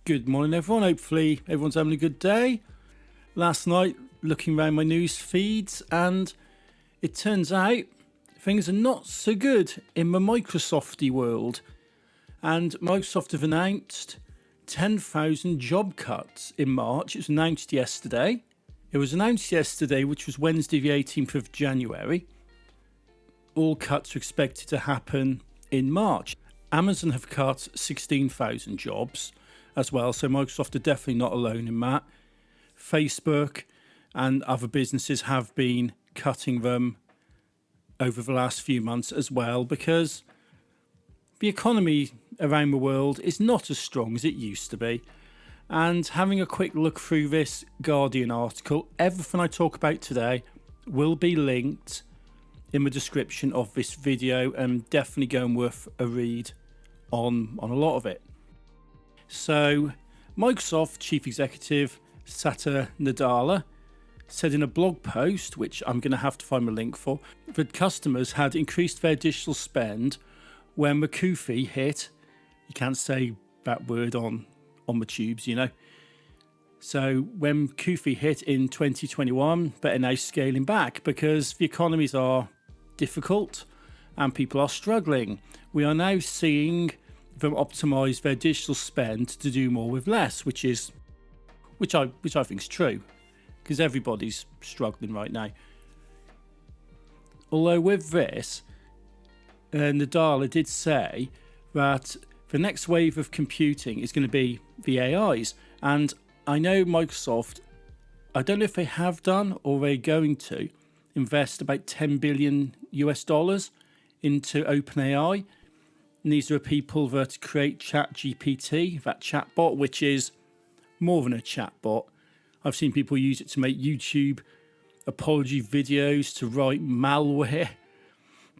Good morning, everyone. Hopefully, everyone's having a good day. Last night, looking around my news feeds, and it turns out things are not so good in the Microsofty world. And Microsoft have announced 10,000 job cuts in March. It was announced yesterday. Which was Wednesday, the 18th of January. All cuts are expected to happen in March. Amazon have cut 16,000 jobs as well, so Microsoft are definitely not alone in that. Facebook and other businesses have been cutting them over the last few months as well, because the economy around the world is not as strong as it used to be. And having a quick look through this Guardian article, everything I talk about today will be linked in the description of this video, and definitely go and worth a read on a lot of it. So, Microsoft Chief Executive Satya Nadella said in a blog post, which I'm going to have to find a link for, that customers had increased their digital spend when McAfee hit. You can't say that word on the tubes, you know. So when McAfee hit in 2021, but are now scaling back because the economies are difficult and people are struggling. We are now seeing them optimize their digital spend to do more with less, which I think is true, because everybody's struggling right now. Although with this, Nadella did say that the next wave of computing is going to be the AIs, and I know Microsoft, I don't know if they have done or they're going to invest about $10 billion into OpenAI. And these are people that create ChatGPT, that chatbot, which is more than a chatbot. I've seen people use it to make YouTube apology videos, to write malware,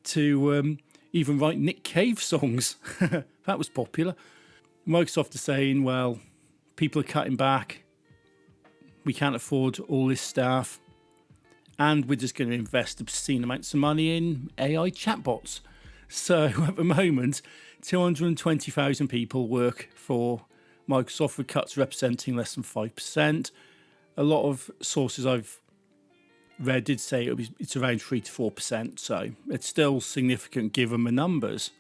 to even write Nick Cave songs. That was popular. Microsoft are saying, well, people are cutting back. We can't afford all this staff. And we're just going to invest obscene amounts of money in AI chatbots. So at the moment, 220,000 people work for Microsoft, with cuts representing less than 5%. A lot of sources I've read did say it's around 3 to 4%, so it's still significant given the numbers.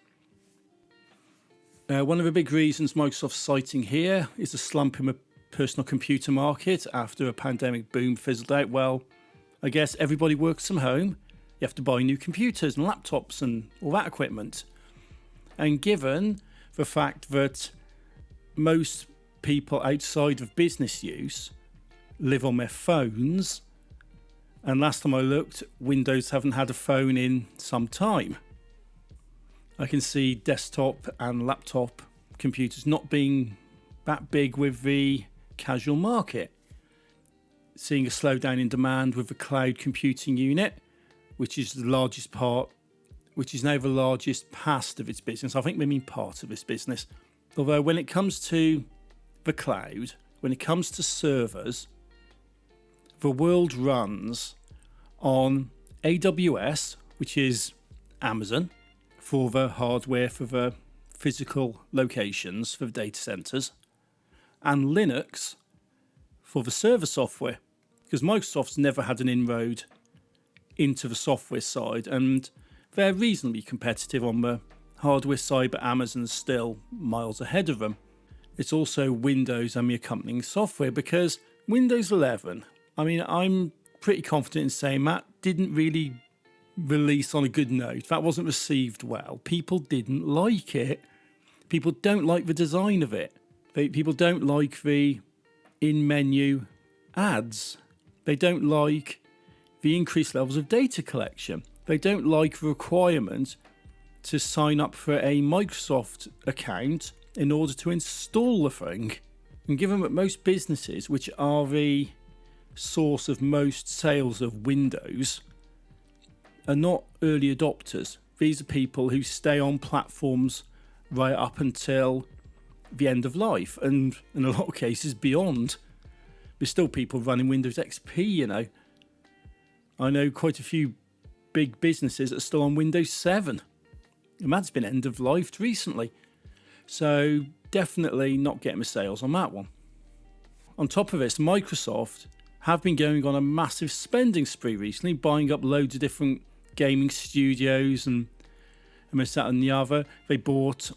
One of the big reasons Microsoft's citing here is a slump in the personal computer market after a pandemic boom fizzled out. Well, I guess everybody works from home. You have to buy new computers and laptops and all that equipment. And given the fact that most people outside of business use live on their phones, and last time I looked, Windows haven't had a phone in some time. I can see desktop and laptop computers not being that big with the casual market. Seeing a slowdown in demand with the cloud computing unit, which is the largest part, which is now the largest part of its business. I think they mean part of its business. Although when it comes to the cloud, when it comes to servers, the world runs on AWS, which is Amazon, for the hardware for the physical locations for the data centers, and Linux for the server software, because Microsoft's never had an inroad into the software side, and they're reasonably competitive on the hardware side, but Amazon's still miles ahead of them. It's also Windows and the accompanying software, because Windows 11, I mean, I'm pretty confident in saying that didn't really release on a good note. That wasn't received well. People didn't like it. People don't like the design of it. People don't like the in-menu ads. They don't like the increased levels of data collection. They don't like the requirement to sign up for a Microsoft account in order to install the thing. And given that most businesses, which are the source of most sales of Windows, are not early adopters, these are people who stay on platforms right up until the end of life, and in a lot of cases beyond. There's still people running Windows XP, you know. I know quite a few big businesses that are still on Windows 7, and that's been end of life recently. So definitely not getting the sales on that one. On top of this, Microsoft have been going on a massive spending spree recently, buying up loads of different gaming studios and this, that and the other. They bought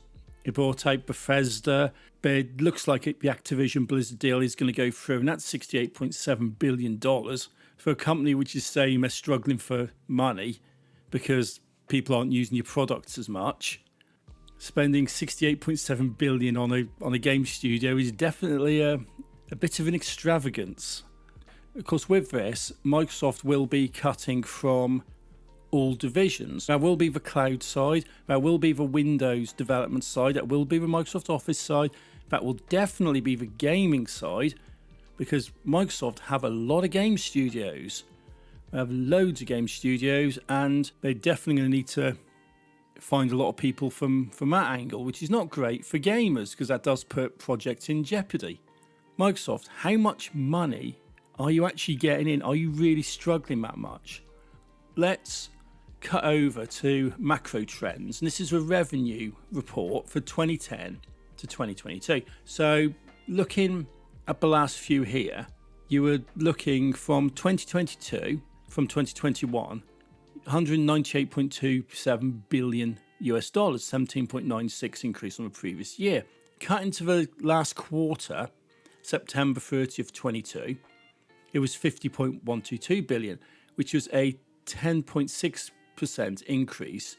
out Bethesda, but it looks like the Activision Blizzard deal is going to go through, and that's $68.7 billion for a company which is saying they're struggling for money because people aren't using your products as much. Spending $68.7 billion on a game studio is definitely a bit of an extravagance. Of course, with this, Microsoft will be cutting from all divisions. There will be the cloud side, there will be the Windows development side, that will be the Microsoft Office side, that will definitely be the gaming side, because Microsoft have a lot of game studios. They have loads of game studios, and they're definitely going to need to find a lot of people from that angle, which is not great for gamers, because that does put projects in jeopardy. Microsoft, how much money are you actually getting in? Are you really struggling that much? Let's cut over to macro trends. And this is a revenue report for 2010 to 2022. So looking at the last few here, you were looking from 2022, from 2021, 198.27 billion US dollars, 17.96 increase on the previous year. Cut into the last quarter, September 30th, 22, it was 50.122 billion, which was a 10.6% increase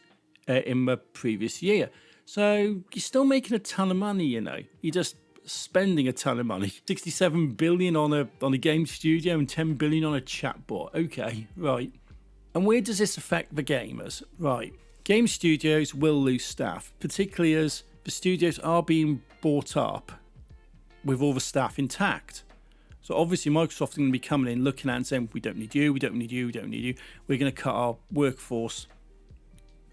in the previous year. So you're still making a ton of money, you know. You're just spending a ton of money. 67 billion on a game studio and 10 billion on a chatbot. Okay, right. And where does this affect the gamers? Right. Game studios will lose staff, particularly as the studios are being bought up with all the staff intact. So obviously Microsoft are going to be coming in, looking at and saying, we don't need you, we don't need you, we don't need you. We're going to cut our workforce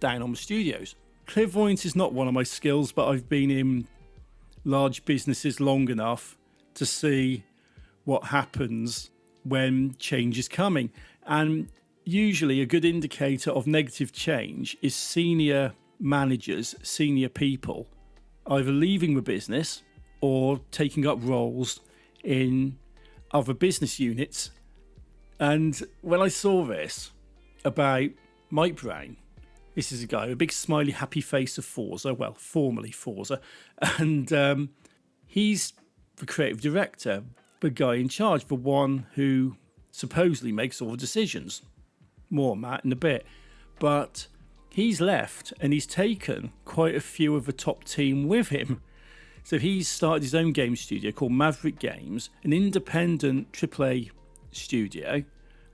down on the studios. Clairvoyance is not one of my skills, but I've been in large businesses long enough to see what happens when change is coming. And usually a good indicator of negative change is senior managers, senior people, either leaving the business or taking up roles in other business units. And when I saw this about Mike Brown, this is a guy, a big smiley happy face of Forza, well, formerly Forza, and he's the creative director, the guy in charge, the one who supposedly makes all the decisions. More on that in a bit. But he's left and he's taken quite a few of the top team with him. So he's started his own game studio called Maverick Games, an independent AAA studio,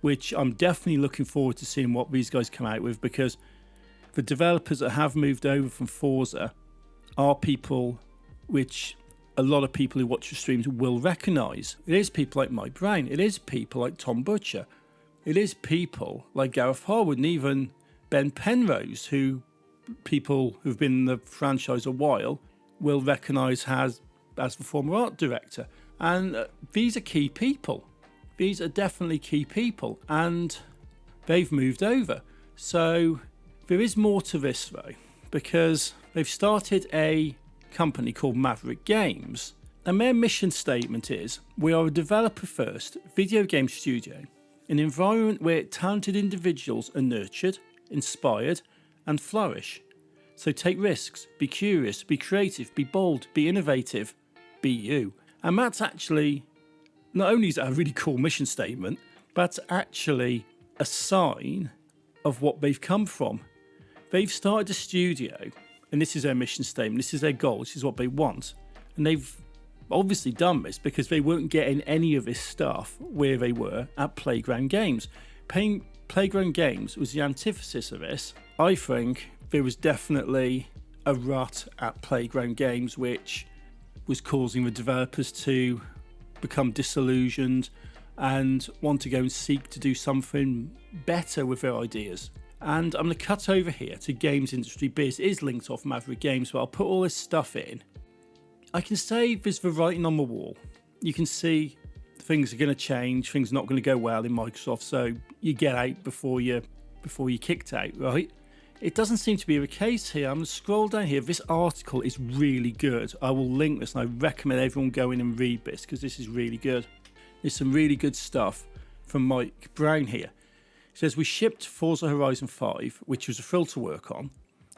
which I'm definitely looking forward to seeing what these guys come out with, because the developers that have moved over from Forza are people which a lot of people who watch the streams will recognise. It is people like Mike Brown, it is people like Tom Butcher, it is people like Gareth Harwood, and even Ben Penrose, who people who've been in the franchise a while will recognise as the former art director. And these are key people. These are definitely key people, and they've moved over. So there is more to this though, because they've started a company called Maverick Games, and their mission statement is, we are a developer first video game studio, an environment where talented individuals are nurtured, inspired and flourish. So take risks, be curious, be creative, be bold, be innovative, be you. And that's actually, not only is that a really cool mission statement, but actually a sign of what they've come from. They've started a studio, and this is their mission statement, this is their goal, this is what they want. And they've obviously done this because they weren't getting any of this stuff where they were at Playground Games. Playground Games was the antithesis of this. I think there was definitely a rut at Playground Games which was causing the developers to become disillusioned and want to go and seek to do something better with their ideas. And I'm going to cut over here to Games Industry Biz. It is linked off Maverick Games, but I'll put all this stuff in. I can say there's the writing on the wall. You can see things are going to change, things are not going to go well in Microsoft, so you get out before you're kicked out, right? it doesn't seem to be the case here. I'm going to scroll down here. This article is really good. I will link this and I recommend everyone go in and read this because this is really good. There's some really good stuff from Mike Brown here. He says, we shipped Forza Horizon 5, which was a thrill to work on.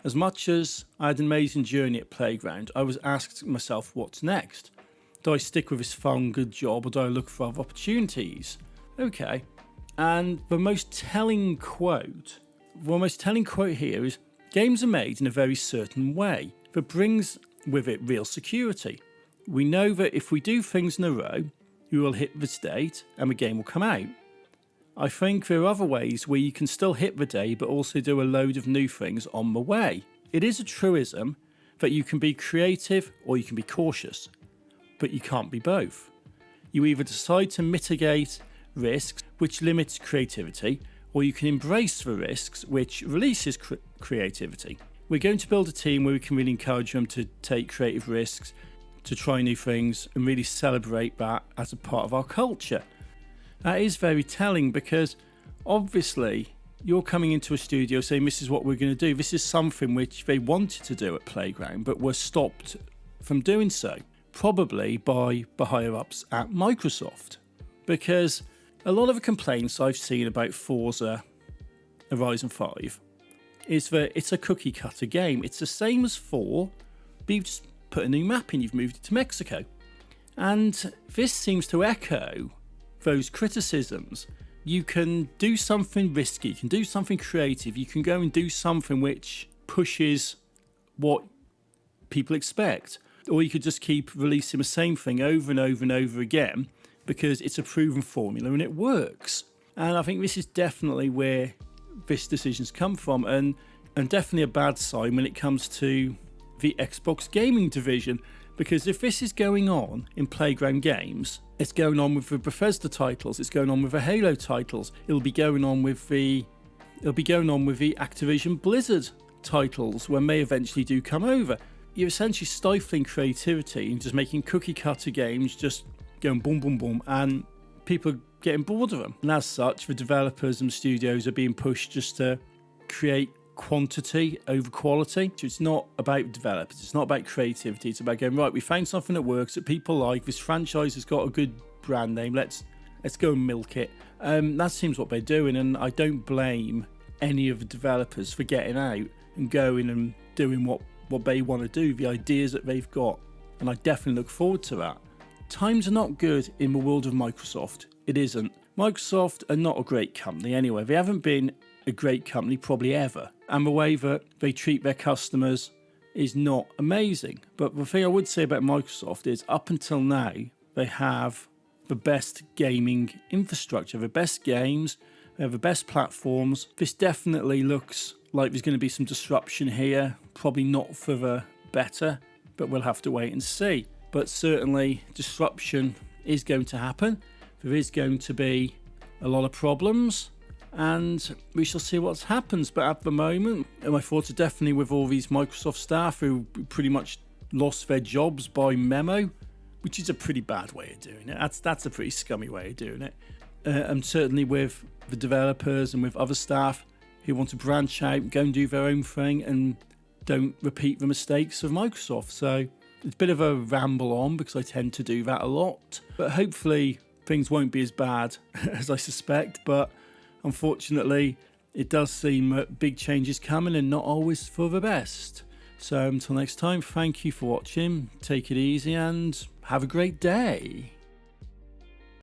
As much as I had an amazing journey at Playground, I was asking myself, what's next? Do I stick with this fun, good job, or do I look for other opportunities? Okay. And the most telling quote here is, games are made in a very certain way that brings with it real security. We know that if we do things in a row, we will hit the date and the game will come out. I think there are other ways where you can still hit the day but also do a load of new things on the way. It is a truism that you can be creative or you can be cautious, but you can't be both. You either decide to mitigate risks, which limits creativity, or you can embrace the risks, which releases creativity. We're going to build a team where we can really encourage them to take creative risks, to try new things, and really celebrate that as a part of our culture. That is very telling because obviously you're coming into a studio saying this is what we're going to do. This is something which they wanted to do at Playground but were stopped from doing so, probably by the higher ups at Microsoft. Because a lot of the complaints I've seen about Forza Horizon 5 is that it's a cookie cutter game. It's the same as 4, but you've just put a new map in, you've moved it to Mexico. And this seems to echo those criticisms. You can do something risky, you can do something creative, you can go and do something which pushes what people expect, or you could just keep releasing the same thing over and over and over again because it's a proven formula and it works. And I think this is definitely where this decision's come from, and definitely a bad sign when it comes to the Xbox gaming division. Because if this is going on in Playground Games, it's going on with the Bethesda titles, it's going on with the Halo titles, it'll be going on with the Activision Blizzard titles when they eventually do come over. You're essentially stifling creativity and just making cookie cutter games, just going boom, boom, boom, and people are getting bored of them. And as such, the developers and studios are being pushed just to create quantity over quality. So it's not about developers, it's not about creativity, it's about going, right, we found something that works, that people like, this franchise has got a good brand name, let's go and milk it. That seems what they're doing, and I don't blame any of the developers for getting out and going and doing what they want to do, the ideas that they've got, and I definitely look forward to that. Times are not good in the world of Microsoft. It isn't. Microsoft are not a great company anyway. They haven't been a great company probably ever, and the way that they treat their customers is not amazing. But the thing I would say about Microsoft is up until now they have the best gaming infrastructure, the best games, they have the best platforms. This definitely looks like there's going to be some disruption here, probably not for the better, but we'll have to wait and see. But certainly disruption is going to happen. There is going to be a lot of problems, and we shall see what happens. But at the moment, my thoughts are definitely with all these Microsoft staff who pretty much lost their jobs by memo, which is a pretty bad way of doing it. That's a pretty scummy way of doing it. And certainly with the developers and with other staff who want to branch out, go and do their own thing and don't repeat the mistakes of Microsoft. So it's a bit of a ramble on because I tend to do that a lot. But hopefully things won't be as bad as I suspect. But unfortunately, it does seem that big changes coming and not always for the best. So until next time, thank you for watching. Take it easy and have a great day.